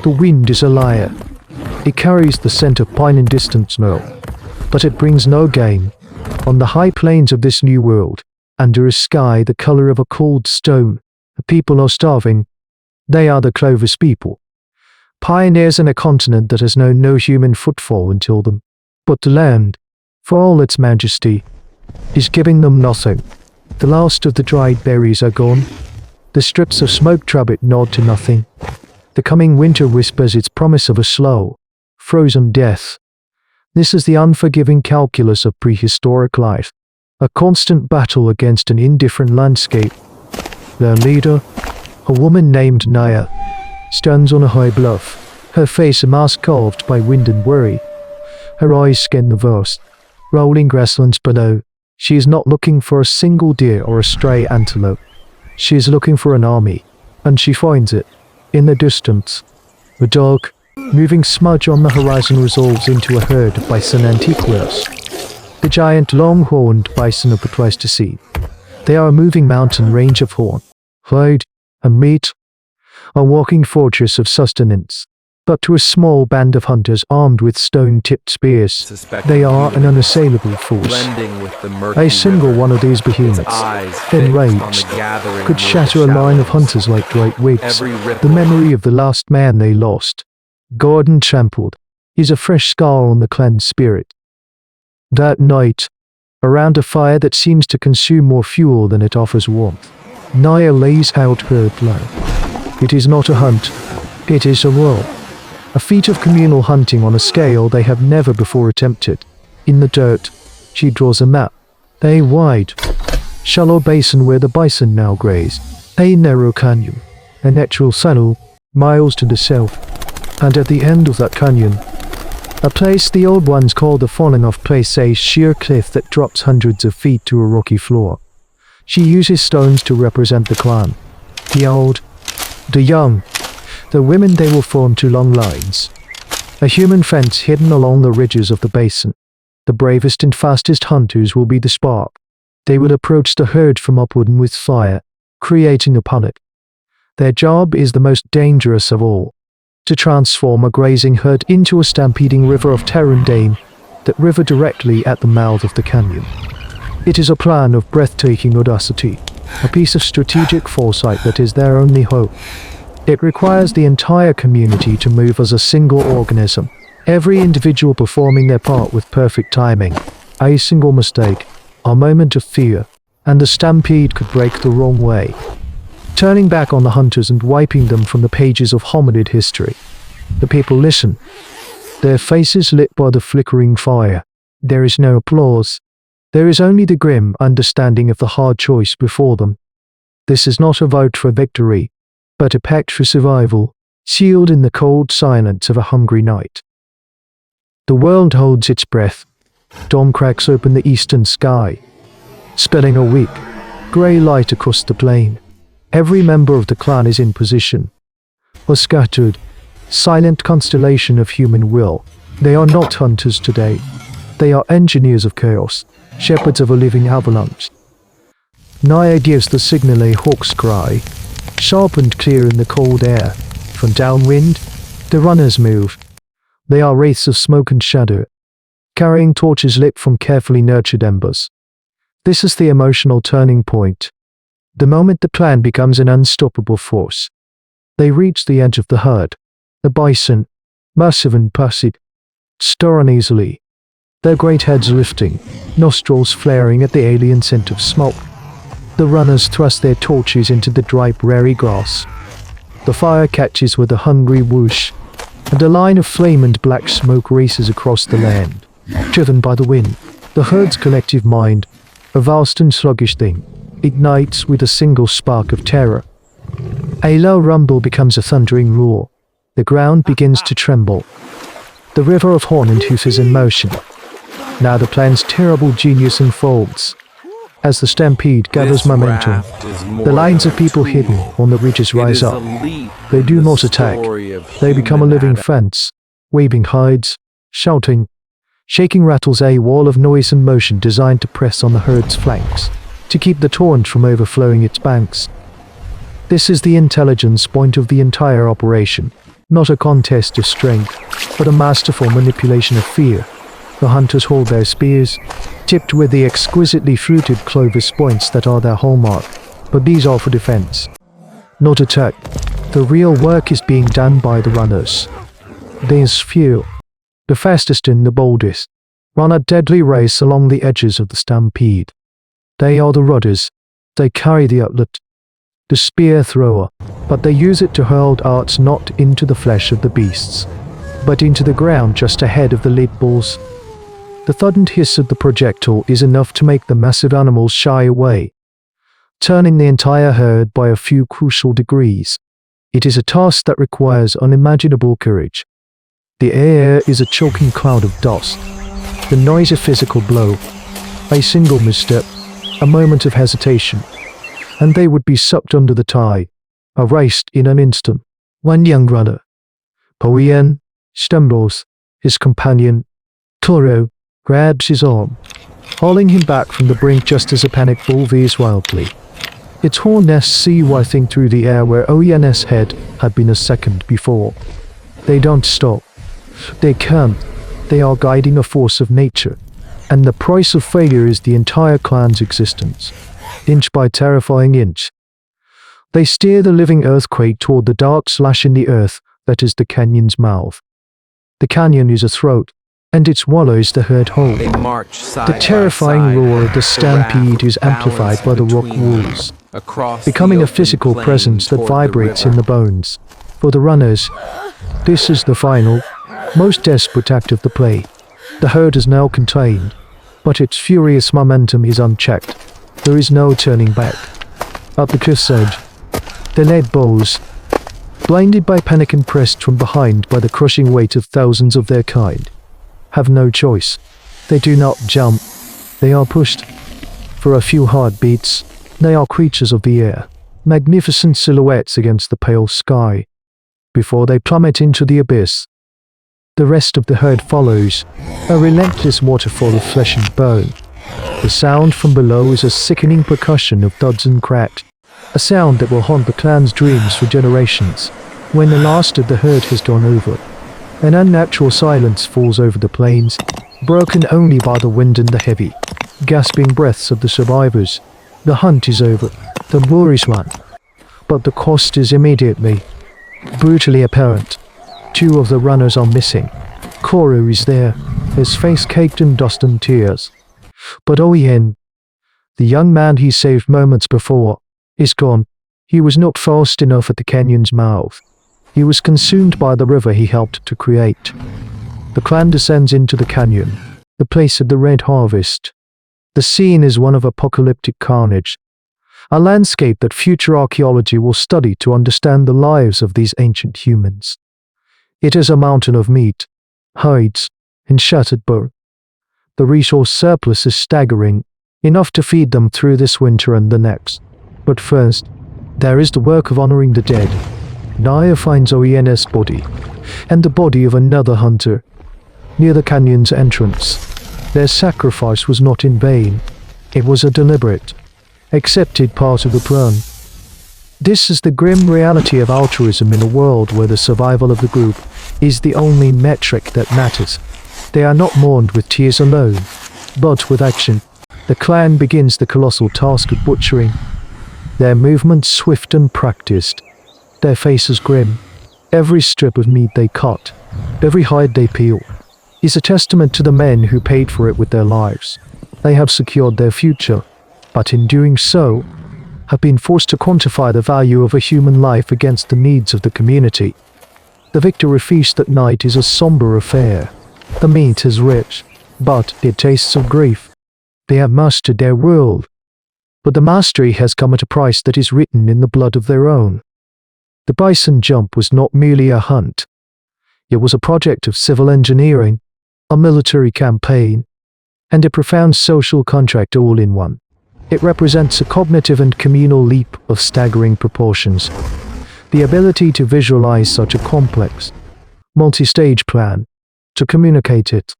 The wind is a liar. It carries the scent of pine and distant snow, but it brings no game. On the high plains of this new world, under a sky the color of a cold stone, the people are starving. They are the Clovis people, pioneers in a continent that has known no human footfall until them. But the land, for all its majesty, is giving them nothing. The last of the dried berries are gone. The strips of smoked rabbit nod to nothing. The coming winter whispers its promise of a slow, frozen death. This is the unforgiving calculus of prehistoric life, a constant battle against an indifferent landscape. Their leader, a woman named Naya, stands on a high bluff, her face a mask carved by wind and worry. Her eyes scan the vast, rolling grasslands below. She is not looking for a single deer or a stray antelope. She is looking for an army, and she finds it. In the distance, a dark, moving smudge on the horizon resolves into a herd of Bison antiquus, the giant long-horned bison of the Prehistory. They are a moving mountain range of horn, hide, and meat, a walking fortress of sustenance. But to a small band of hunters armed with stone-tipped spears, they are an unassailable force. A single one of these behemoths, enraged, could shatter a line of hunters like dry twigs. The memory of the last man they lost, Gordon trampled, is a fresh scar on the clan's spirit. That night, around a fire that seems to consume more fuel than it offers warmth, Naya lays out her plan. It is not a hunt, it is a roll. A feat of communal hunting on a scale they have never before attempted. In the dirt, she draws a map. A wide, shallow basin where the bison now graze. A narrow canyon, a natural saddle, miles to the south. And at the end of that canyon, a place the old ones call the falling off place, a sheer cliff that drops hundreds of feet to a rocky floor. She uses stones to represent the clan. The old, the young, the women. They will form two long lines. A human fence hidden along the ridges of the basin. The bravest and fastest hunters will be the spark. They will approach the herd from upward and with fire, creating a panic. Their job is the most dangerous of all, to transform a grazing herd into a stampeding river of terror and aim that river directly at the mouth of the canyon. It is a plan of breathtaking audacity, a piece of strategic foresight that is their only hope. It requires the entire community to move as a single organism, every individual performing their part with perfect timing. A single mistake, a moment of fear, and the stampede could break the wrong way, turning back on the hunters and wiping them from the pages of Hominid history. The people listen, their faces lit by the flickering fire. There is no applause. There is only the grim understanding of the hard choice before them. This is not a vote for victory, but a pact for survival, sealed in the cold silence of a hungry night. The world holds its breath. Dawn cracks open the eastern sky, spilling a weak, grey light across the plain. Every member of the clan is in position, a scattered, silent constellation of human will. They are not hunters today. They are engineers of chaos, shepherds of a living avalanche. Naya gives the signal, a hawk's cry, sharp and clear in the cold air. From downwind, the runners move. They are wraiths of smoke and shadow, carrying torches lit from carefully nurtured embers. This is the emotional turning point. The moment the plan becomes an unstoppable force. They reach the edge of the herd. The bison, massive and passive, stir uneasily, their great heads lifting, nostrils flaring at the alien scent of smoke. The runners thrust their torches into the dry prairie grass. The fire catches with a hungry whoosh, and a line of flame and black smoke races across the land, driven by the wind. The herd's collective mind, a vast and sluggish thing, ignites with a single spark of terror. A low rumble becomes a thundering roar. The ground begins to tremble. The river of horn and hoof is in motion. Now the plan's terrible genius unfolds. As the stampede gathers momentum, the lines of people hidden on the ridges rise up. They do not attack. They become a living fence, waving hides, shouting. Shaking rattles a wall of noise and motion designed to press on the herd's flanks, to keep the torrent from overflowing its banks. This is the intelligence point of the entire operation. Not a contest of strength, but a masterful manipulation of fear. The hunters hold their spears, tipped with the exquisitely fruited Clovis points that are their hallmark, but these are for defense, not attack. The real work is being done by the runners. These few, the fastest and the boldest, run a deadly race along the edges of the stampede. They are the rudders. They carry the outlet, the spear thrower, but they use it to hurl darts not into the flesh of the beasts, but into the ground just ahead of the lead bulls. The thud and hiss of the projectile is enough to make the massive animals shy away, turning the entire herd by a few crucial degrees. It is a task that requires unimaginable courage. The air is a choking cloud of dust. The noise a physical blow. A single misstep, a moment of hesitation, and they would be sucked under the tide, erased in an instant. One young runner, Poien, stumbles. His companion, Toro, grabs his arm, hauling him back from the brink just as a panicked bull veers wildly. Its horn nests see whirling through the air where Oen's head had been a second before. They don't stop. They can't. They are guiding a force of nature, and the price of failure is the entire clan's existence. Inch by terrifying inch, they steer the living earthquake toward the dark slash in the earth that is the canyon's mouth. The canyon is a throat, and it swallows the herd whole. The terrifying roar of the stampede is amplified by the rock walls, becoming a physical presence that vibrates in the bones. For the runners, this is the final, most desperate act of the play. The herd is now contained, but its furious momentum is unchecked. There is no turning back. At the cliff's edge, the lead bulls, blinded by panic and pressed from behind by the crushing weight of thousands of their kind, have no choice. They do not jump. They are pushed. For a few heartbeats, they are creatures of the air, magnificent silhouettes against the pale sky, before they plummet into the abyss. The rest of the herd follows, a relentless waterfall of flesh and bone. The sound from below is a sickening percussion of thuds and cracks, a sound that will haunt the clan's dreams for generations. When the last of the herd has gone over, an unnatural silence falls over the plains, broken only by the wind and the heavy, gasping breaths of the survivors. The hunt is over. The war is won. But the cost is immediately, brutally apparent. Two of the runners are missing. Koru is there, his face caked in dust and tears. But Oyen, the young man he saved moments before, is gone. He was not fast enough at the canyon's mouth. He was consumed by the river he helped to create. The clan descends into the canyon, the place of the red harvest. The scene is one of apocalyptic carnage, a landscape that future archaeology will study to understand the lives of these ancient humans. It is a mountain of meat, hides, and shattered bone. The resource surplus is staggering, enough to feed them through this winter and the next. But first, there is the work of honoring the dead. Naya finds Oen's body, and the body of another hunter, near the canyon's entrance. Their sacrifice was not in vain. It was a deliberate, accepted part of the plan. This is the grim reality of altruism in a world where the survival of the group is the only metric that matters. They are not mourned with tears alone, but with action. The clan begins the colossal task of butchering. Their movements swift and practiced, their faces grim. Every strip of meat they cut, every hide they peel, is a testament to the men who paid for it with their lives. They have secured their future, but in doing so, have been forced to quantify the value of a human life against the needs of the community. The victory feast at night is a somber affair. The meat is rich, but it tastes of grief. They have mastered their world, but the mastery has come at a price that is written in the blood of their own. The Bison jump was not merely a hunt. It was a project of civil engineering, a military campaign, and a profound social contract all in one. It represents a cognitive and communal leap of staggering proportions. The ability to visualize such a complex, multi-stage plan, to communicate it,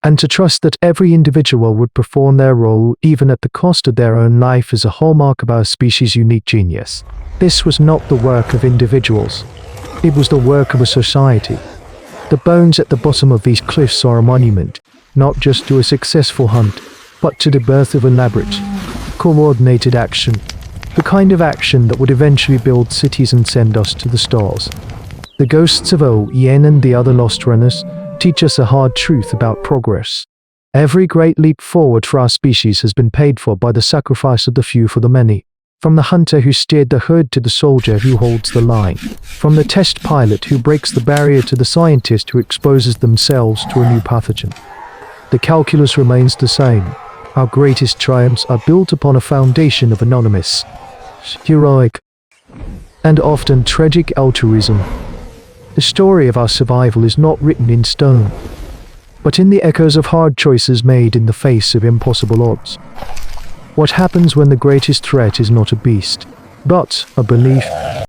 and to trust that every individual would perform their role even at the cost of their own life is a hallmark of our species' unique genius. This was not the work of individuals. It was the work of a society. The bones at the bottom of these cliffs are a monument, not just to a successful hunt, but to the birth of elaborate, coordinated action, the kind of action that would eventually build cities and send us to the stars. The ghosts of Yen and the other lost runners teach us a hard truth about progress. Every great leap forward for our species has been paid for by the sacrifice of the few for the many. From the hunter who steered the herd to the soldier who holds the line. From the test pilot who breaks the barrier to the scientist who exposes themselves to a new pathogen. The calculus remains the same. Our greatest triumphs are built upon a foundation of anonymous, heroic, and often tragic altruism. The story of our survival is not written in stone, but in the echoes of hard choices made in the face of impossible odds. What happens when the greatest threat is not a beast, but a belief?